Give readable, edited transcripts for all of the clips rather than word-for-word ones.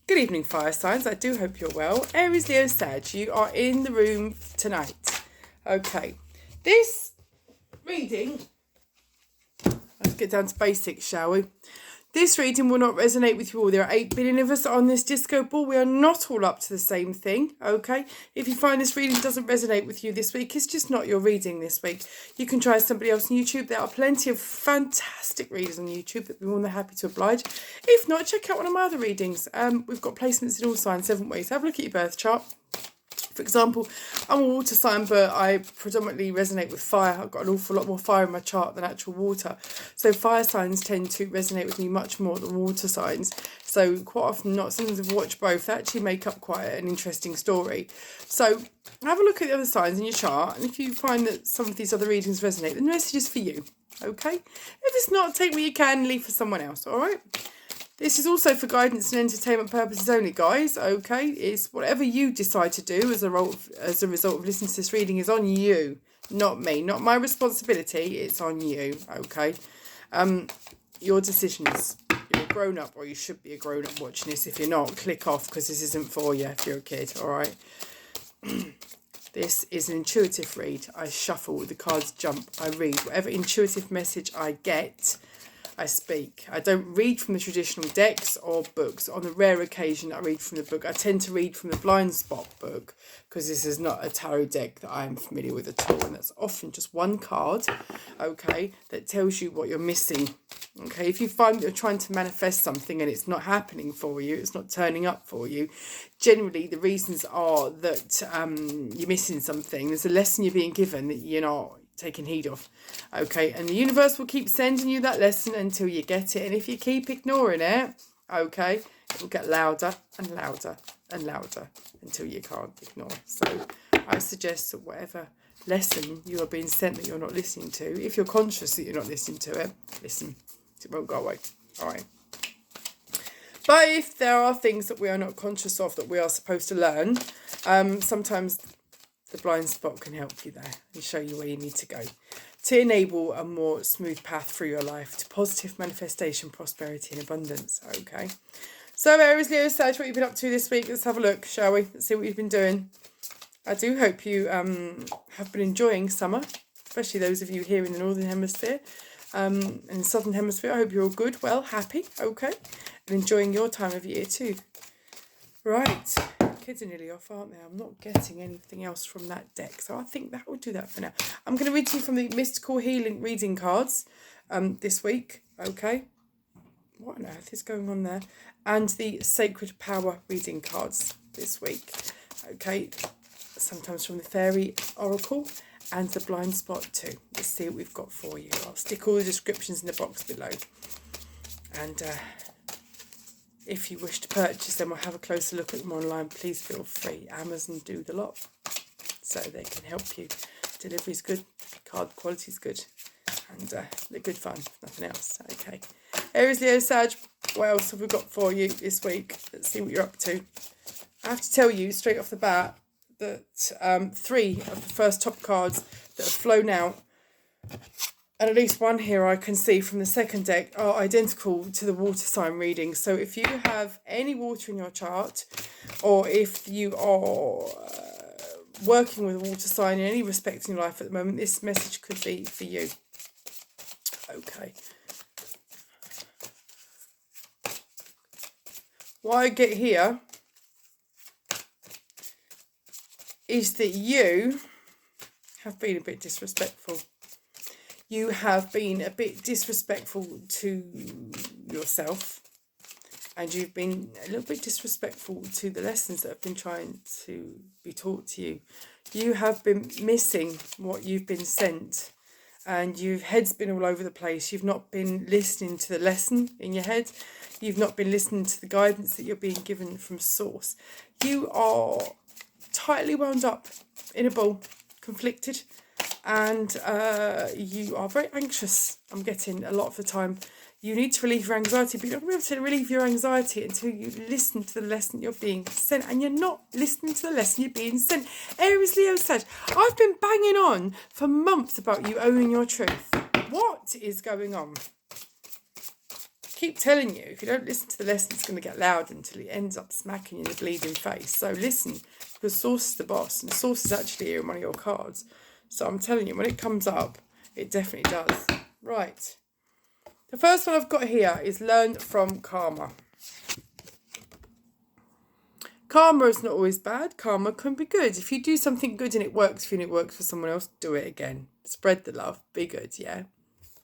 Good evening, fire signs. I do hope you're well. Aries, Leo, Sag, you are in the room tonight. Okay, this reading, let's get down to basics, shall we? This reading will not resonate with you all. There are 8 billion of us on this disco ball. We are not all up to the same thing, okay? If you find this reading doesn't resonate with you this week, it's just not your reading this week. You can try somebody else on YouTube. There are plenty of fantastic readers on YouTube that we're more than happy to oblige. If not, check out one of my other readings. We've got placements in all signs, 7 ways. Have a look at your birth chart. For example, I'm a water sign, but I predominantly resonate with fire. I've got an awful lot more fire in my chart than actual water. So fire signs tend to resonate with me much more than water signs. So quite often, not sometimes I've watched both, they actually make up quite an interesting story. So have a look at the other signs in your chart. And if you find that some of these other readings resonate, then the message is for you. Okay? If it's not, take what you can and leave for someone else. All right? This is also for guidance and entertainment purposes only, guys, okay? It's whatever you decide to do as a result of listening to this reading is on you, not me. Not my responsibility, it's on you, okay? Your decisions. You're a grown-up, or you should be a grown-up watching this. If you're not, click off, because this isn't for you if you're a kid, all right? This is an intuitive read. I shuffle, the cards jump, I read. Whatever intuitive message I get, I speak. I don't read from the traditional decks or books. On the rare occasion I read from the book. I tend to read from the blind spot book because this is not a tarot deck that I am familiar with at all, and that's often just one card, okay, that tells you what you're missing. Okay, if you find that you're trying to manifest something and it's not happening for you, it's not turning up for you, generally the reasons are that you're missing something. There's a lesson you're being given that you're not taking heed of, okay, and the universe will keep sending you that lesson until you get it, and if you keep ignoring it, okay, it will get louder and louder and louder until you can't ignore. So I suggest that whatever lesson you are being sent that you're not listening to, if you're conscious that you're not listening to it, listen. It won't go away. All right. But if there are things that we are not conscious of that we are supposed to learn, sometimes the blind spot can help you there and show you where you need to go to enable a more smooth path through your life to positive manifestation, prosperity and abundance. Okay. So Aries, Leo, Sag, what you've been up to this week? Let's have a look, shall we? Let's see what you've been doing. I do hope you have been enjoying summer, especially those of you here in the Northern Hemisphere. In the Southern Hemisphere, I hope you're all good, well, happy, okay, and enjoying your time of year too. Right, kids are nearly off, aren't they? I'm not getting anything else from that deck, so I think that will do that for now. I'm going to read to you from the Mystical Healing reading cards this week, okay? What on earth is going on there? And the Sacred Power reading cards this week, okay? Sometimes from the Fairy Oracle and the Blind Spot too. Let's see what we've got for you. I'll stick all the descriptions in the box below. And if you wish to purchase them or have a closer look at them online, please feel free. Amazon do the lot, so they can help you. Delivery's good, card quality's good, and they're good fun, if nothing else. Okay. Aries, Leo, Sag, what else have we got for you this week? Let's see what you're up to. I have to tell you straight off the bat that 3 of the first top cards that have flown out, and at least one here I can see from the second deck, are identical to the water sign reading. So if you have any water in your chart, or if you are working with a water sign in any respect in your life at the moment, this message could be for you. Okay. What I get here is that you have been a bit disrespectful. You have been a bit disrespectful to yourself, and you've been a little bit disrespectful to the lessons that have been trying to be taught to you. You have been missing what you've been sent, and your head's been all over the place. You've not been listening to the lesson in your head. You've not been listening to the guidance that you're being given from source. You are tightly wound up in a ball, conflicted, and you are very anxious. I'm getting a lot of the time. You need to relieve your anxiety, but you're not going to be able to relieve your anxiety until you listen to the lesson you're being sent, and you're not listening to the lesson you're being sent. Aries, Leo, Sag, I've been banging on for months about you owning your truth. What is going on? keep telling you, if you don't listen to the lesson, it's going to get loud until it ends up smacking you in the bleeding face. So listen, because Source is the boss, and Source is actually here in one of your cards. So I'm telling you, when it comes up, it definitely does. Right. The first one I've got here is learn from karma. Karma is not always bad. Karma can be good. If you do something good and it works for you and it works for someone else, do it again. Spread the love. Be good, yeah?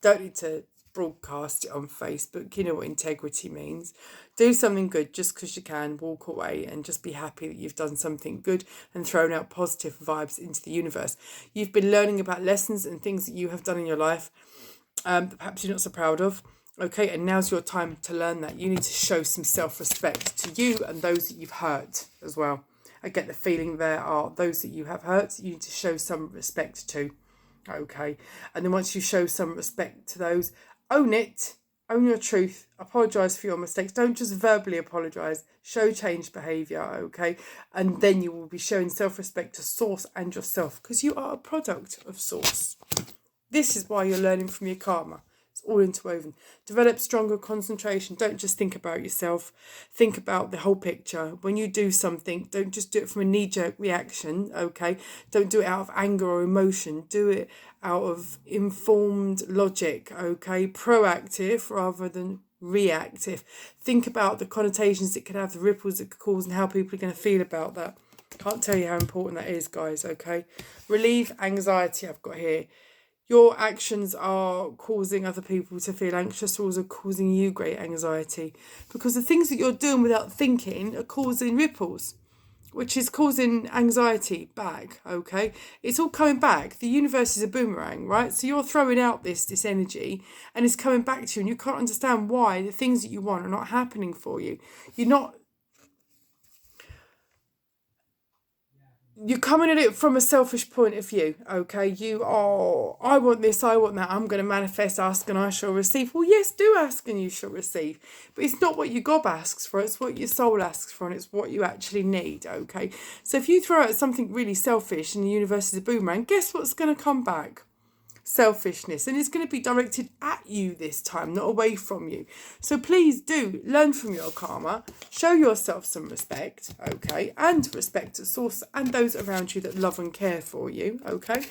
Don't need to broadcast it on Facebook. You know what integrity means. Do something good just because you can. Walk away and just be happy that you've done something good and thrown out positive vibes into the universe. You've been learning about lessons and things that you have done in your life that perhaps you're not so proud of. Okay, and now's your time to learn that. You need to show some self-respect to you and those that you've hurt as well. I get the feeling there are those that you have hurt, you need to show some respect to. Okay, and then once you show some respect to those, own it, own your truth, apologise for your mistakes. Don't just verbally apologise, show changed behaviour, okay? And then you will be showing self-respect to Source and yourself, because you are a product of Source. This is why you're learning from your karma. It's all interwoven. Develop stronger concentration. Don't just think about yourself. Think about the whole picture. When you do something, don't just do it from a knee-jerk reaction, okay? Don't do it out of anger or emotion. Do it out of informed logic, okay? Proactive rather than reactive. Think about the connotations it could have, the ripples it could cause, and how people are going to feel about that. Can't tell you how important that is, guys, okay? Relieve anxiety, I've got here. Your actions are causing other people to feel anxious, or are causing you great anxiety, because the things that you're doing without thinking are causing ripples, which is causing anxiety back, okay? It's all coming back. The universe is a boomerang, right? So you're throwing out this energy and it's coming back to you, and you can't understand why the things that you want are not happening for you. You're coming at it from a selfish point of view, okay? You are, I want this, I want that, I'm going to manifest, ask and I shall receive. Well, yes, do ask and you shall receive. But it's not what your gob asks for, it's what your soul asks for, and it's what you actually need, okay? So if you throw out something really selfish and the universe is a boomerang, guess what's going to come back? Selfishness, and it's going to be directed at you this time, not away from you. So please do learn from your karma, show yourself some respect, okay, and respect to Source and those around you that love and care for you, okay.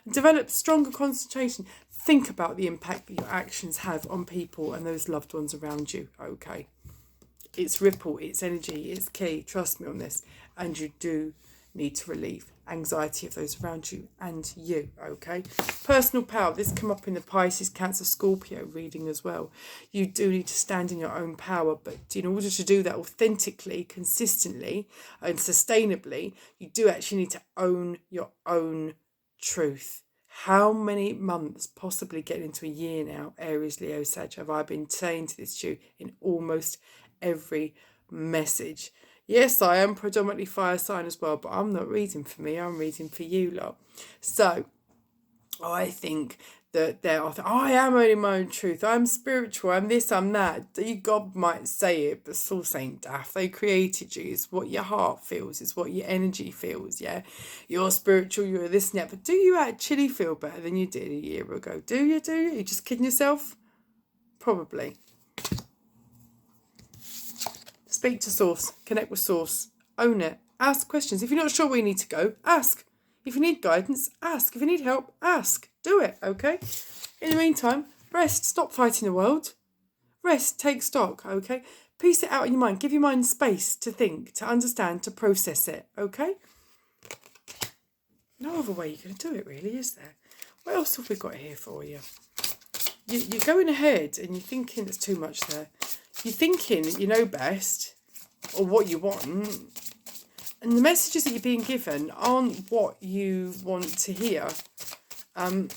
Develop stronger concentration. Think about the impact that your actions have on people and those loved ones around you, okay. It's ripple, it's energy, it's key. Trust me on this. And you do need to relieve anxiety of those around you and you, okay? Personal power. This come up in the Pisces, Cancer, Scorpio reading as well. You do need to stand in your own power, but in order to do that authentically, consistently and sustainably, you do actually need to own your own truth. How many months, possibly getting into a year now, Aries, Leo, Sag, have I been saying to this to you in almost every message? Yes, I am predominantly fire sign as well, but I'm not reading for me, I'm reading for you lot. So I think that I am owning my own truth, I'm spiritual, I'm this, I'm that. God might say it, but Source ain't daft. They created you. It's what your heart feels, it's what your energy feels, yeah? You're spiritual, you're this and that, but do you actually feel better than you did a year ago? Do you? You just kidding yourself? Probably. Speak to Source, connect with Source, own it, ask questions. If you're not sure where you need to go, ask. If you need guidance, ask. If you need help, ask. Do it, okay? In the meantime, rest, stop fighting the world. Rest, take stock, okay? Piece it out in your mind. Give your mind space to think, to understand, to process it, okay? No other way you're going to do it, really, is there? What else have we got here for you? You're going ahead and you're thinking there's too much there. You're thinking that you know best, or what you want, and the messages that you're being given aren't what you want to hear. But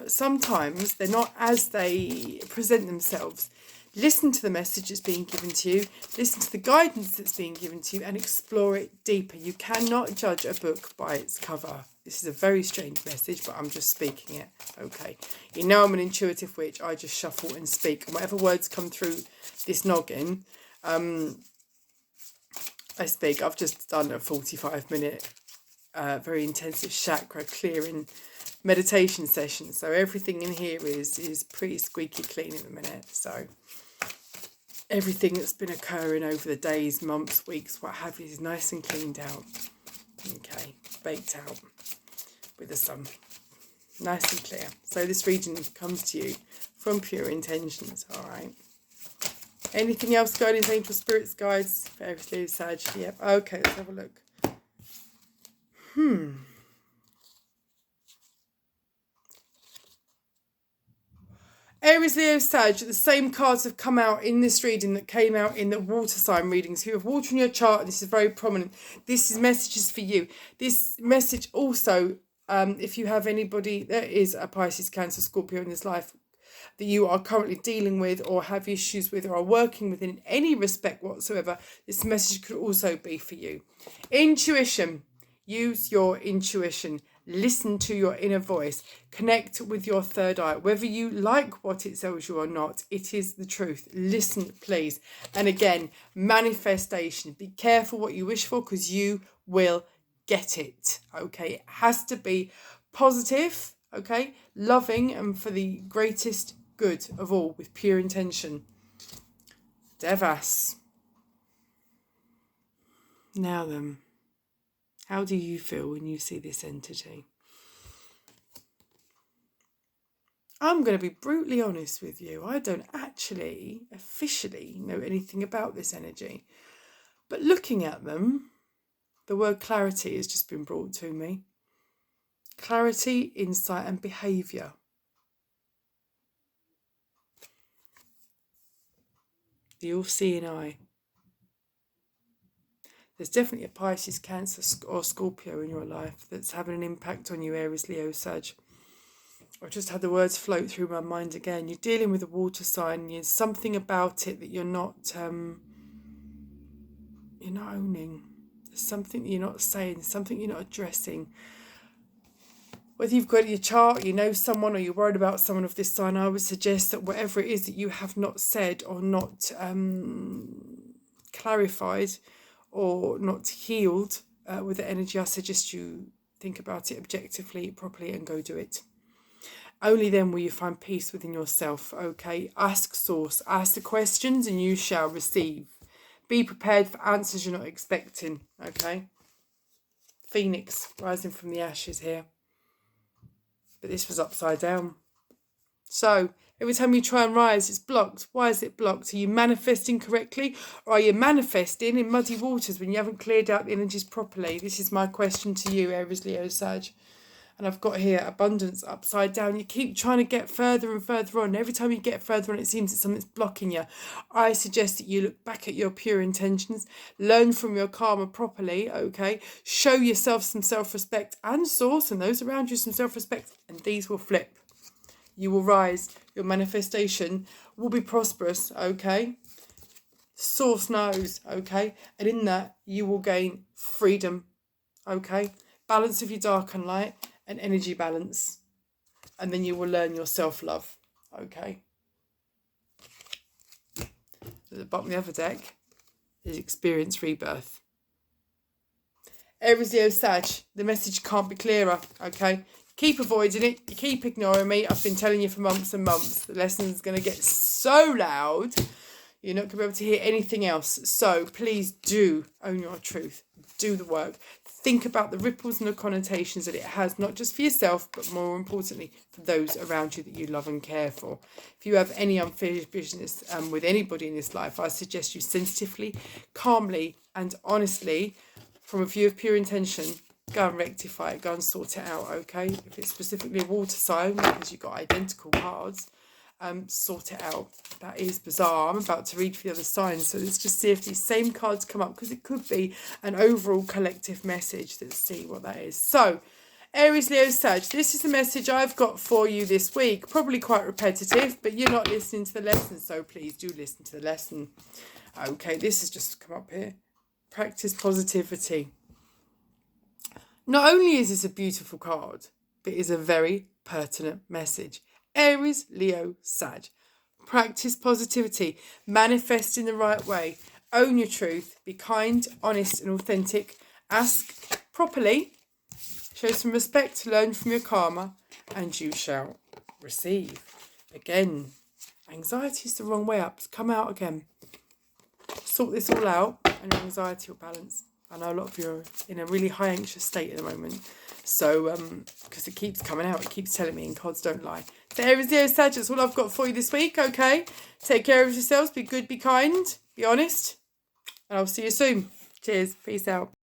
sometimes they're not as they present themselves. Listen to the message that's being given to you, listen to the guidance that's being given to you, and explore it deeper. You cannot judge a book by its cover. This is a very strange message, but I'm just speaking it, okay? You know I'm an intuitive witch. I just shuffle and speak. And whatever words come through this noggin, I speak. I've just done a 45-minute, very intensive chakra clearing meditation session. So everything in here is pretty squeaky clean at the minute. So everything that's been occurring over the days, months, weeks, what have you, is nice and cleaned out. Okay, baked out with the sun. Nice and clear. So this reading comes to you from pure intentions, all right? Anything else, guardians, angels, spirits, guides, Aries, Leo, Sag? Yep. Okay, let's have a look. Aries, Leo, Sag, the same cards have come out in this reading that came out in the water sign readings. If you have water in your chart, this is very prominent. This is messages for you. This message also, if you have anybody that is a Pisces, Cancer, Scorpio in this life that you are currently dealing with or have issues with or are working with in any respect whatsoever, this message could also be for you. Intuition. Use your intuition. Listen to your inner voice. Connect with your third eye. Whether you like what it tells you or not, it is the truth. Listen, please. And again, manifestation. Be careful what you wish for, because you will get it. Okay, it has to be positive, okay, loving, and for the greatest good of all, with pure intention. Devas. Now then, how do you feel when you see this entity? I'm going to be brutally honest with you. I don't actually officially know anything about this energy. But looking at them, the word clarity has just been brought to me. Clarity, insight, and behaviour. The all-seeing eye. There's definitely a Pisces, Cancer, or Scorpio in your life that's having an impact on you, Aries, Leo, Sag. I've just had the words float through my mind again. You're dealing with a water sign. There's something about it that you're not owning. There's something you're not saying, something you're not addressing. Whether you've got your chart, you know someone, or you're worried about someone of this sign, I would suggest that whatever it is that you have not said or not clarified or not healed with the energy, I suggest you think about it objectively, properly, and go do it. Only then will you find peace within yourself, okay? Ask source, ask the questions, and you shall receive. Be prepared for answers you're not expecting, okay? Phoenix rising from the ashes here. But this was upside down. So every time you try and rise, it's blocked. Why is it blocked? Are you manifesting correctly, or are you manifesting in muddy waters when you haven't cleared out the energies properly? This is my question to you, Aries, Leo, Sag. And I've got here abundance upside down. You keep trying to get further and further on. Every time you get further on, it seems that something's blocking you. I suggest that you look back at your pure intentions, learn from your karma properly, okay? Show yourself some self-respect and source, and those around you some self-respect, and these will flip. You will rise. Your manifestation will be prosperous, okay? Source knows, okay? And in that, you will gain freedom, okay? Balance of your dark and light, and energy balance, and then you will learn your self-love, okay? At the bottom of the other deck is experience rebirth. Aries, Leo, Sag, the message can't be clearer, okay? Keep avoiding it, you keep ignoring me. I've been telling you for months and months. The lesson's going to get so loud, you're not going to be able to hear anything else. So please do own your truth. Do the work. Think about the ripples and the connotations that it has, not just for yourself, but more importantly, for those around you that you love and care for. If you have any unfinished business with anybody in this life, I suggest you sensitively, calmly, and honestly, from a view of pure intention, go and rectify it, go and sort it out, okay? If it's specifically a water sign, because you've got identical cards, sort it out. That is bizarre. I'm about to read for the other signs, so let's just see if these same cards come up, because it could be an overall collective message. Let's see what that is. So, Aries, Leo, Sag, this is the message I've got for you this week. Probably quite repetitive, but you're not listening to the lesson, so please do listen to the lesson. Okay, this has just come up here. Practice positivity. Not only is this a beautiful card, but it is a very pertinent message. Aries, Leo, Sag. Practice positivity. Manifest in the right way. Own your truth. Be kind, honest, and authentic. Ask properly. Show some respect, learn from your karma, and you shall receive. Again, anxiety is the wrong way up. Come out again. Sort this all out and your anxiety will balance. I know a lot of you are in a really high anxious state at the moment. So, because it keeps coming out. It keeps telling me, and cards don't lie. So Aries, Leo, Sag, that's all I've got for you this week, okay? Take care of yourselves. Be good, be kind, be honest. And I'll see you soon. Cheers. Peace out.